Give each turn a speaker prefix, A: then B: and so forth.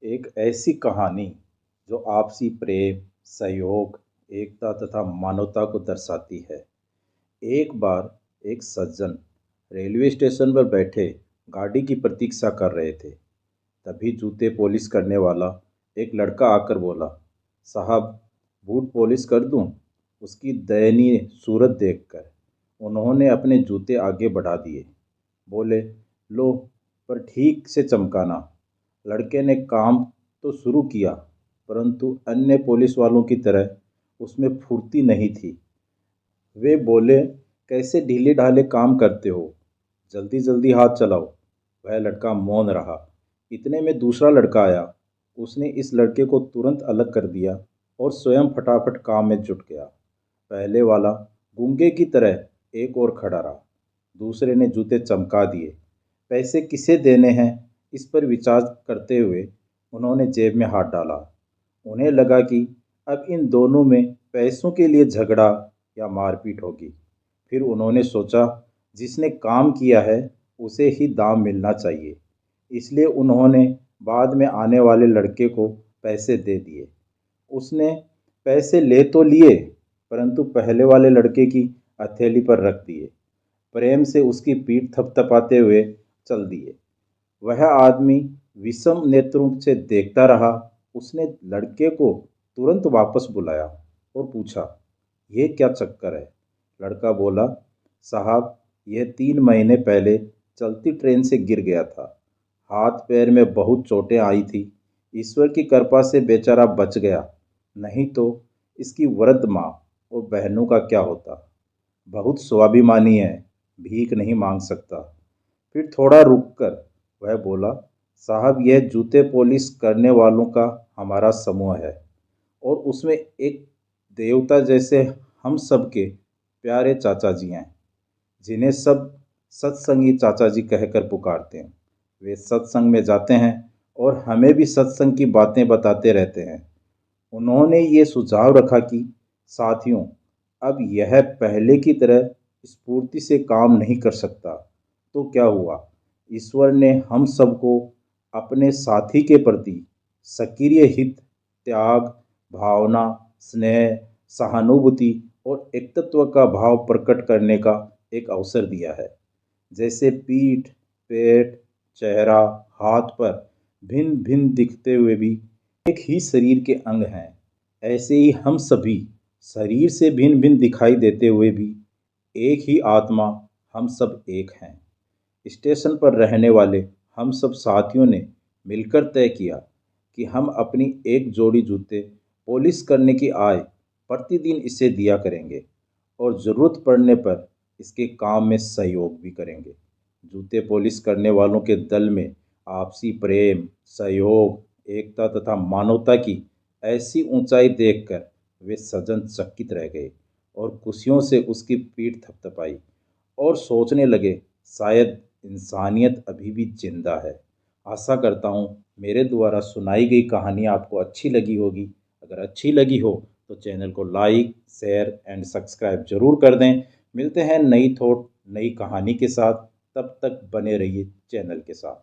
A: एक ऐसी कहानी जो आपसी प्रेम, सहयोग, एकता तथा मानवता को दर्शाती है। एक बार एक सज्जन रेलवे स्टेशन पर बैठे गाड़ी की प्रतीक्षा कर रहे थे। तभी जूते पॉलिश करने वाला एक लड़का आकर बोला, साहब, बूट पॉलिश कर दूं? उसकी दयनीय सूरत देखकर उन्होंने अपने जूते आगे बढ़ा दिए। बोले, लो, पर ठीक से चमकाना। लड़के ने काम तो शुरू किया, परंतु अन्य पुलिस वालों की तरह उसमें फुर्ती नहीं थी। वे बोले, कैसे ढीले ढाले काम करते हो, जल्दी जल्दी हाथ चलाओ। वह लड़का मौन रहा। इतने में दूसरा लड़का आया। उसने इस लड़के को तुरंत अलग कर दिया और स्वयं फटाफट काम में जुट गया। पहले वाला गूंगे की तरह एक और खड़ा रहा। दूसरे ने जूते चमका दिए। पैसे किसे देने हैं, इस पर विचार करते हुए उन्होंने जेब में हाथ डाला। उन्हें लगा कि अब इन दोनों में पैसों के लिए झगड़ा या मारपीट होगी। फिर उन्होंने सोचा, जिसने काम किया है उसे ही दाम मिलना चाहिए। इसलिए उन्होंने बाद में आने वाले लड़के को पैसे दे दिए। उसने पैसे ले तो लिए, परंतु पहले वाले लड़के की हथेली पर रख दिए। प्रेम से उसकी पीठ थपथपाते हुए चल दिए। वह आदमी विषम नेत्रों से देखता रहा। उसने लड़के को तुरंत वापस बुलाया और पूछा, ये क्या चक्कर है? लड़का बोला, साहब, यह 3 महीने पहले चलती ट्रेन से गिर गया था। हाथ पैर में बहुत चोटें आई थी। ईश्वर की कृपा से बेचारा बच गया, नहीं तो इसकी वृद्ध माँ और बहनों का क्या होता। बहुत स्वाभिमानी है, भीख नहीं मांग सकता। फिर थोड़ा रुककर वह बोला, साहब, यह जूते पॉलिश करने वालों का हमारा समूह है और उसमें एक देवता जैसे हम सबके प्यारे चाचा जी हैं, जिन्हें सब सत्संगी चाचा जी कहकर पुकारते हैं। वे सत्संग में जाते हैं और हमें भी सत्संग की बातें बताते रहते हैं। उन्होंने ये सुझाव रखा कि साथियों, अब यह पहले की तरह स्फूर्ति से काम नहीं कर सकता। तो क्या हुआ? ईश्वर ने हम सबको अपने साथी के प्रति सक्रिय हित, त्याग, भावना, स्नेह, सहानुभूति और एकत्व का भाव प्रकट करने का एक अवसर दिया है। जैसे पीठ, पेट, चेहरा, हाथ पर भिन्न भिन्न दिखते हुए भी एक ही शरीर के अंग हैं, ऐसे ही हम सभी शरीर से भिन्न भिन्न दिखाई देते हुए भी एक ही आत्मा, हम सब एक हैं। स्टेशन पर रहने वाले हम सब साथियों ने मिलकर तय किया कि हम अपनी एक जोड़ी जूते पॉलिश करने की आय प्रतिदिन इसे दिया करेंगे और ज़रूरत पड़ने पर इसके काम में सहयोग भी करेंगे। जूते पॉलिश करने वालों के दल में आपसी प्रेम, सहयोग, एकता तथा मानवता की ऐसी ऊंचाई देखकर वे सज्जन चकित रह गए और खुशियों से उसकी पीठ थपथपाई और सोचने लगे, शायद इंसानियत अभी भी जिंदा है। आशा करता हूँ मेरे द्वारा सुनाई गई कहानी आपको अच्छी लगी होगी। अगर अच्छी लगी हो तो चैनल को लाइक, शेयर एंड सब्सक्राइब जरूर कर दें। मिलते हैं नई थॉट, नई कहानी के साथ। तब तक बने रहिए चैनल के साथ।